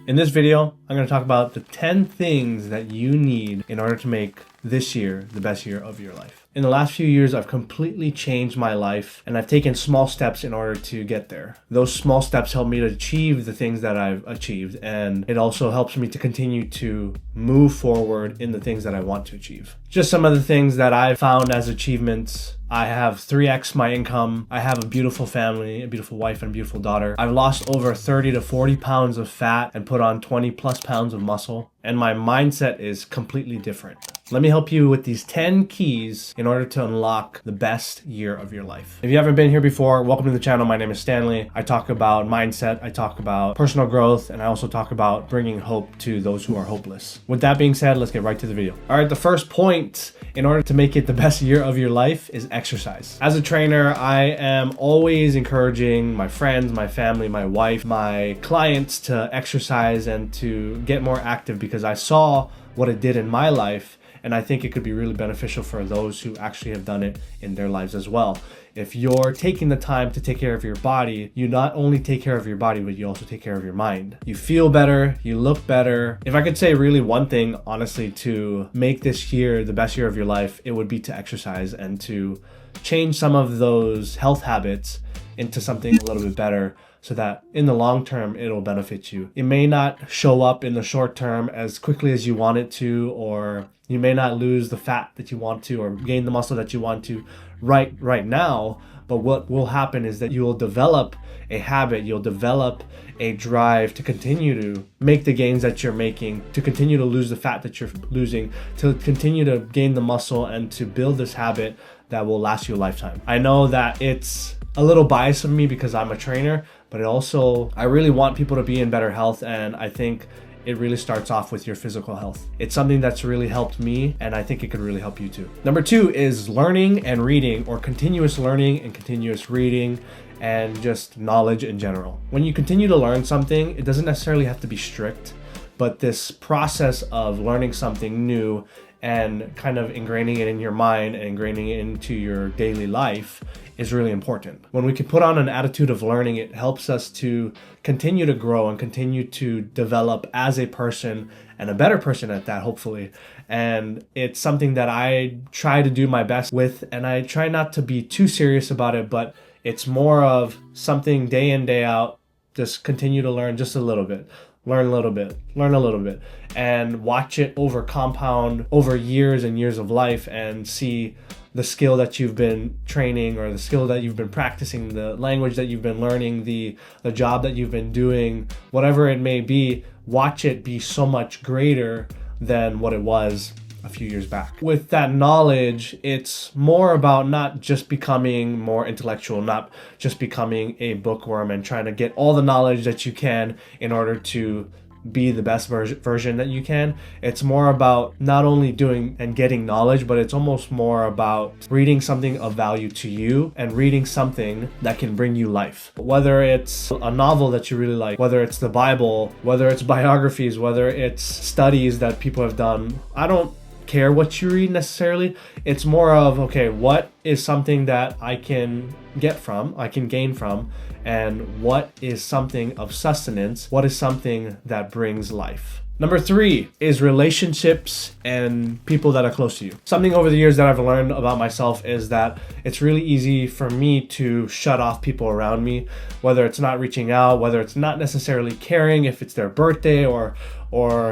In this video, I'm going to talk about the 10 things that you need in order to make this year the best year of your life. In the last few years, I've completely changed my life and I've taken small steps in order to get there. Those small steps help me to achieve the things that I've achieved, and it also helps me to continue to move forward in the things that I want to achieve. Just some of the things that I've found as achievements: I have 3x my income. I have a beautiful family, a beautiful wife, and a beautiful daughter. I've lost over 30 to 40 pounds of fat and put on 20 plus pounds of muscle. And my mindset is completely different. Let me help you with these 10 keys in order to unlock the best year of your life. If you haven't been here before, welcome to the channel. My name is Stanley. I talk about mindset, I talk about personal growth, and I also talk about bringing hope to those who are hopeless. With that being said, let's get right to the video. All right, the first point in order to make it the best year of your life is exercise. As a trainer, I am always encouraging my friends, my family, my wife, my clients to exercise and to get more active, because I saw what it did in my life, and I think it could be really beneficial for those who actually have done it in their lives as well. If you're taking the time to take care of your body, you not only take care of your body, but you also take care of your mind. You feel better, you look better. If I could say really one thing, honestly, to make this year the best year of your life, it would be to exercise and to change some of those health habits into something a little bit better, so that in the long term, it'll benefit you. It may not show up in the short term as quickly as you want it to, or you may not lose the fat that you want to or gain the muscle that you want to right now. But what will happen is that you will develop a habit, you'll develop a drive to continue to make the gains that you're making, to continue to lose the fat that you're losing, to continue to gain the muscle, and to build this habit that will last you a lifetime. I know that it's a little biased of me because I'm a trainer, but I really want people to be in better health, and I think it really starts off with your physical health. It's something that's really helped me, and I think it could really help you too. Number 2 is learning and reading, or continuous learning and continuous reading, and just knowledge in general. When you continue to learn something, it doesn't necessarily have to be strict, but this process of learning something new and kind of ingraining it in your mind and ingraining it into your daily life is really important. When we can put on an attitude of learning, it helps us to continue to grow and continue to develop as a person, and a better person at that, hopefully. And it's something that I try to do my best with, and I try not to be too serious about it, but it's more of something day in, day out. Just continue to learn just a little bit. Learn a little bit, learn a little bit, and watch it compound over years and years of life, and see the skill that you've been training, or the skill that you've been practicing, the language that you've been learning, the job that you've been doing, whatever it may be. Watch it be so much greater than what it was a few years back. With that knowledge, it's more about not just becoming more intellectual, not just becoming a bookworm and trying to get all the knowledge that you can in order to be the best version that you can. It's more about not only doing and getting knowledge, but it's almost more about reading something of value to you and reading something that can bring you life. Whether it's a novel that you really like, whether it's the Bible, whether it's biographies, whether it's studies that people have done. I don't care what you read necessarily. It's more of, okay, what is something that I can gain from, and what is something of sustenance, what is something that brings life. Number 3 is relationships and people that are close to you. Something over the years that I've learned about myself is that it's really easy for me to shut off people around me, whether it's not reaching out, whether it's not necessarily caring if it's their birthday or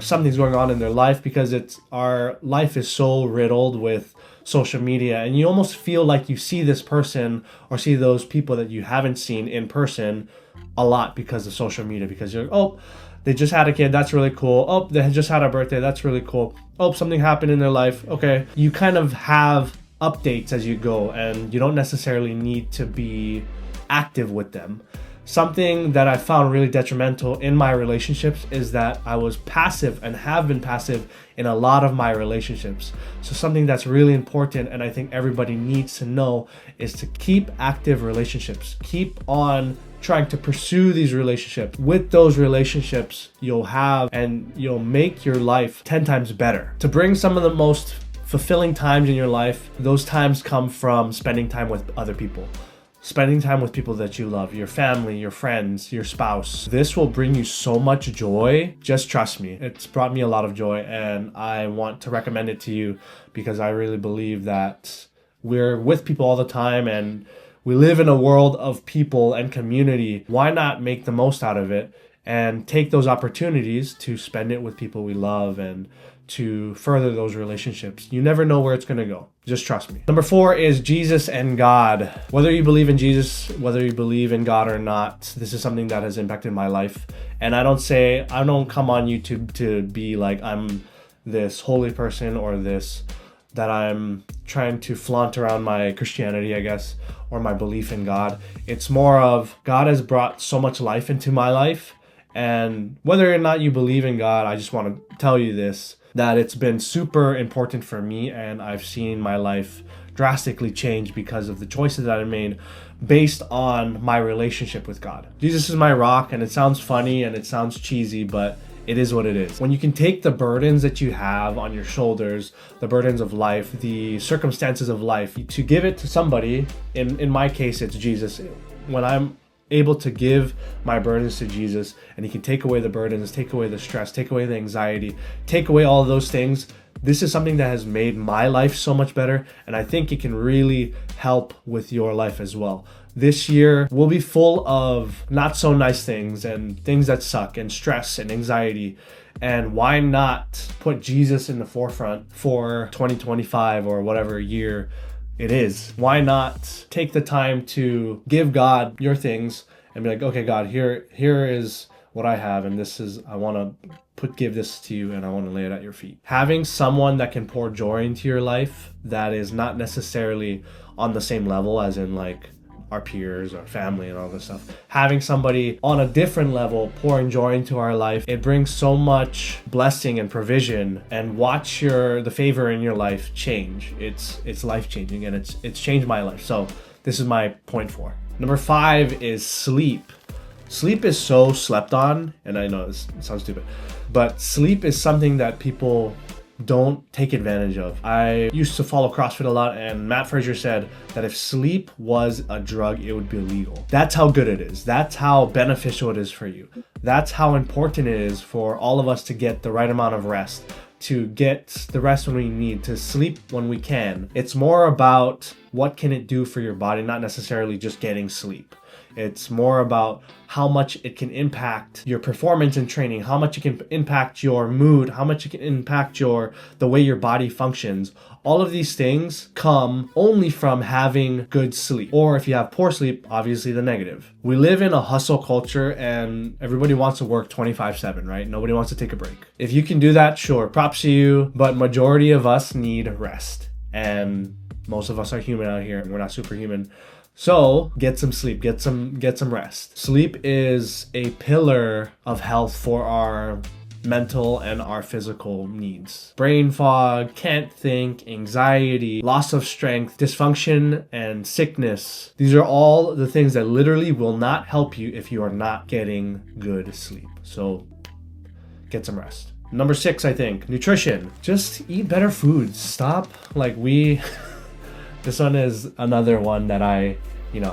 something's going on in their life, because our life is so riddled with social media, and you almost feel like you see this person or see those people that you haven't seen in person a lot because of social media, because you're like, oh, they just had a kid, that's really cool. Oh, they just had a birthday, that's really cool. Oh, something happened in their life. Okay. You kind of have updates as you go, and you don't necessarily need to be active with them. Something that I found really detrimental in my relationships is that I was passive and have been passive in a lot of my relationships. So something that's really important, and I think everybody needs to know, is to keep active relationships. Keep on trying to pursue these relationships. With those relationships, you'll make your life 10 times better. To bring some of the most fulfilling times in your life, those times come from spending time with other people. spending time with people that you love, your family, your friends, your spouse. This will bring you so much joy. Just trust me. It's brought me a lot of joy, and I want to recommend it to you because I really believe that we're with people all the time and we live in a world of people and community. Why not make the most out of it and take those opportunities to spend it with people we love and to further those relationships? You never know where it's going to go. Just trust me. Number 4 is Jesus and God. Whether you believe in Jesus, whether you believe in God or not, this is something that has impacted my life. And I don't come on YouTube to be like I'm this holy person or this that I'm trying to flaunt around my Christianity, I guess, or my belief in God. It's more of God has brought so much life into my life. And whether or not you believe in God, I just want to tell you this, that it's been super important for me, and I've seen my life drastically change because of the choices that I made based on my relationship with God. Jesus is my rock, and it sounds funny and it sounds cheesy, but it is what it is. When you can take the burdens that you have on your shoulders, the burdens of life, the circumstances of life, to give it to somebody, in my case, it's Jesus. When I'm able to give my burdens to Jesus and he can take away the burdens, take away the stress, take away the anxiety, take away all of those things, this is something that has made my life so much better, and I think it can really help with your life as well. This year will be full of not so nice things and things that suck and stress and anxiety. And why not put Jesus in the forefront for 2025 or whatever year it is? Why not take the time to give God your things and be like, okay, God, here is what I have, and this is, I want to give this to you, and I want to lay it at your feet. Having someone that can pour joy into your life that is not necessarily on the same level as in like our peers, our family, and all this stuff. Having somebody on a different level pouring joy into our life, it brings so much blessing and provision, and watch the favor in your life change. It's life changing, and it's changed my life. So this is my point 4. Number 5 is sleep. Sleep is so slept on, and I know this sounds stupid, but sleep is something that people don't take advantage of. I used to follow CrossFit a lot, and Matt Frazier said that if sleep was a drug, it would be illegal. That's how good it is. That's how beneficial it is for you. That's how important it is for all of us to get the right amount of rest, to get the rest when we need, to sleep when we can. It's more about what can it do for your body, not necessarily just getting sleep. It's more about how much it can impact your performance in training, how much it can impact your mood, how much it can impact the way your body functions. All of these things come only from having good sleep. Or if you have poor sleep, obviously the negative. We live in a hustle culture and everybody wants to work 24/7, right? Nobody wants to take a break. If you can do that, sure, props to you, but majority of us need rest. And most of us are human out here, and we're not superhuman. So get some sleep, get some rest. Sleep is a pillar of health for our mental and our physical needs. Brain fog, can't think, anxiety, loss of strength, dysfunction, and sickness. These are all the things that literally will not help you if you are not getting good sleep. So get some rest. Number 6, I think, nutrition. Just eat better foods. Stop this one is another one that I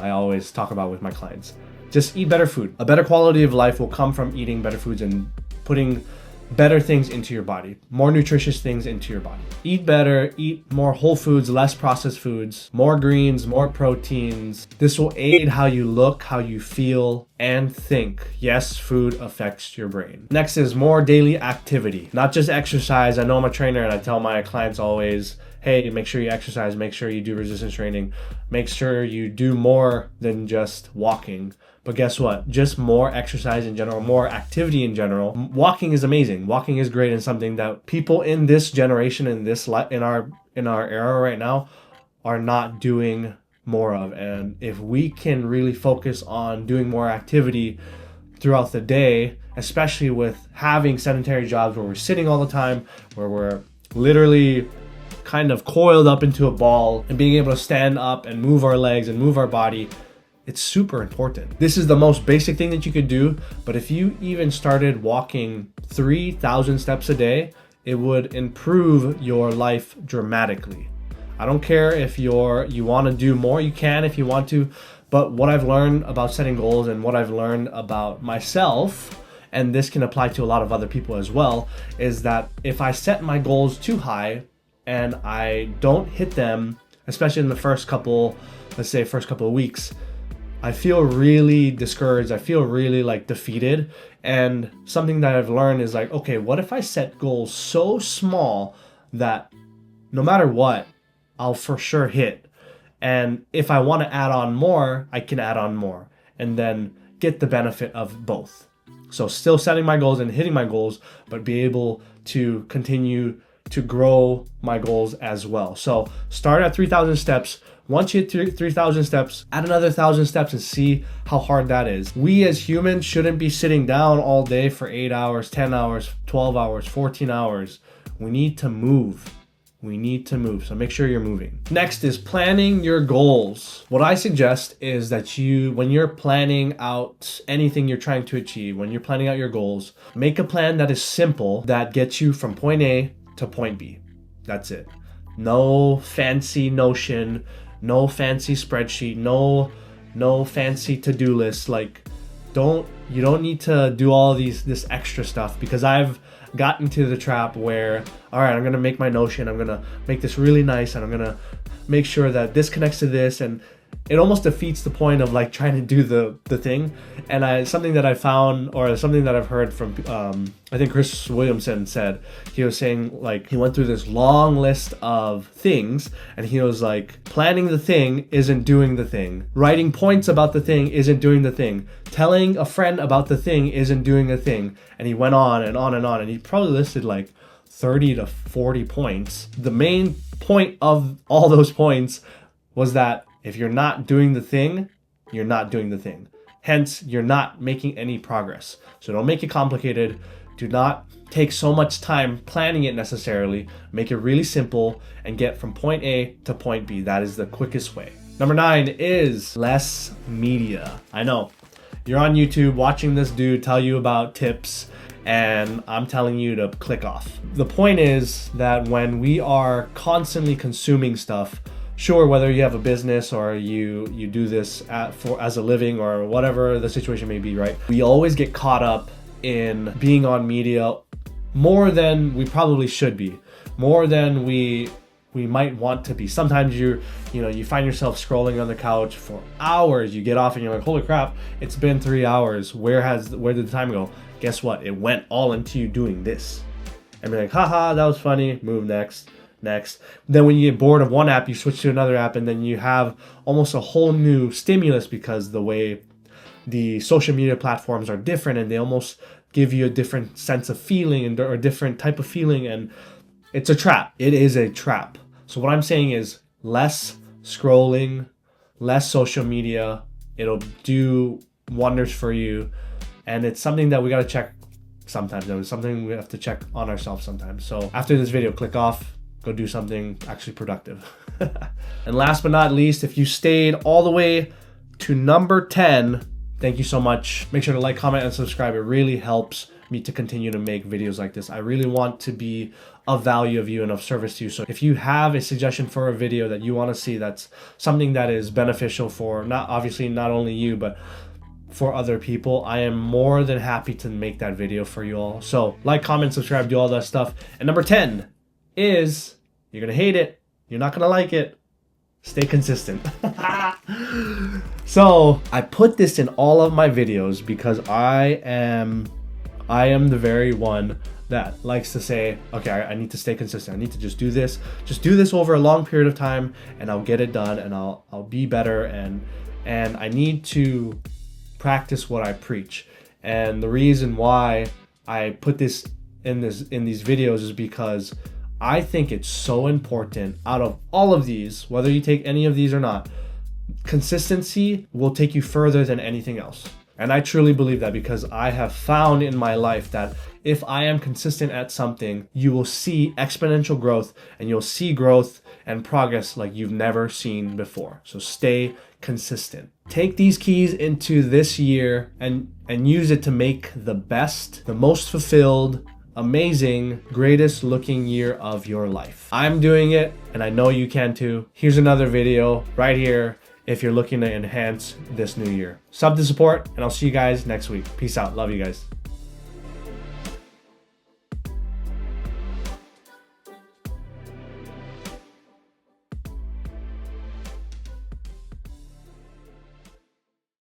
always talk about with my clients. Just eat better food. A better quality of life will come from eating better foods and putting better things into your body, more nutritious things into your body. Eat better, eat more whole foods, less processed foods, more greens, more proteins. This will aid how you look, how you feel, and think. Yes, food affects your brain. Next is more daily activity, not just exercise. I know I'm a trainer and I tell my clients always, hey, make sure you exercise, make sure you do resistance training, make sure you do more than just walking. But guess what? Just more exercise in general, more activity in general. Walking is amazing. Walking is great and something that people in this generation, in our era right now, are not doing more of. And if we can really focus on doing more activity throughout the day, especially with having sedentary jobs where we're sitting all the time, where we're literally kind of coiled up into a ball, and being able to stand up and move our legs and move our body, it's super important. This is the most basic thing that you could do, but if you even started walking 3,000 steps a day, it would improve your life dramatically. I don't care if you want to do more, you can if you want to, But what I've learned about setting goals and what I've learned about myself, and this can apply to a lot of other people as well, is that if I set my goals too high and I don't hit them, especially in the first couple of weeks, I feel really discouraged. I feel really like defeated. And something that I've learned is like, okay, what if I set goals so small that no matter what, I'll for sure hit. And if I want to add on more, I can add on more and then get the benefit of both. So still setting my goals and hitting my goals, but be able to continue to grow my goals as well. So start at 3,000 steps. Once you hit 3,000 steps, add another 1,000 steps and see how hard that is. We as humans shouldn't be sitting down all day for 8 hours, 10 hours, 12 hours, 14 hours. We need to move. So make sure you're moving. Next is planning your goals. What I suggest is that when you're planning out anything you're trying to achieve, when you're planning out your goals, make a plan that is simple, that gets you from point A to point B. That's it. No fancy Notion, no fancy spreadsheet, no fancy to-do list. Like, you don't need to do all this extra stuff, because I've gotten into the trap where, all right, I'm gonna make my Notion, I'm gonna make this really nice, and I'm gonna make sure that this connects to this, and it almost defeats the point of like trying to do the thing. And something that I found, or something that I've heard from I think Chris Williamson said, he was saying like he went through this long list of things, and he was like, planning the thing isn't doing the thing, writing points about the thing isn't doing the thing, telling a friend about the thing isn't doing the thing. And he went on and on and on, and he probably listed like 30 to 40 points. The main point of all those points was that if you're not doing the thing, you're not doing the thing. Hence, you're not making any progress. So don't make it complicated. Do not take so much time planning it necessarily. Make it really simple and get from point A to point B. That is the quickest way. Number 9 is less media. I know you're on YouTube watching this dude tell you about tips, and I'm telling you to click off. The point is that when we are constantly consuming stuff, sure, whether you have a business or you do this as a living or whatever the situation may be, right? We always get caught up in being on media more than we probably should be, more than we might want to be. Sometimes you find yourself scrolling on the couch for hours. You get off and you're like, holy crap, it's been 3 hours. Where did the time go? Guess what? It went all into you doing this. And be like, haha, that was funny. Move next. Then when you get bored of one app, you switch to another app, and then you have almost a whole new stimulus, because the way the social media platforms are different, and they almost give you a different sense of feeling or a different type of feeling, and it's a trap. It is a trap. So what I'm saying is less scrolling, less social media. It'll do wonders for you, and it's something that we got to check sometimes. It's something we have to check on ourselves sometimes. So after this video, click off. Go do something actually productive. And last but not least, if you stayed all the way to number 10, thank you so much. Make sure to like, comment, and subscribe. It really helps me to continue to make videos like this. I really want to be of value of you and of service to you. So if you have a suggestion for a video that you want to see, that's something that is beneficial for not only you, but for other people, I am more than happy to make that video for you all. So like, comment, subscribe, do all that stuff. And number 10 is, you're gonna hate it, you're not gonna like it, stay consistent. So I put this in all of my videos because I am the very one that likes to say, okay, I need to stay consistent. I need to just do this over a long period of time, and I'll get it done, and I'll be better, and I need to practice what I preach. And the reason why I put this in these videos is because I think it's so important. Out of all of these, whether you take any of these or not, consistency will take you further than anything else. And I truly believe that, because I have found in my life that if I am consistent at something, you will see exponential growth, and you'll see growth and progress like you've never seen before. So stay consistent. Take these keys into this year and use it to make the best, the most fulfilled, amazing, greatest looking year of your life. I'm doing it, and I know you can too. Here's another video right here if you're looking to enhance this new year. Sub to support, and I'll see you guys next week. Peace out. Love you guys.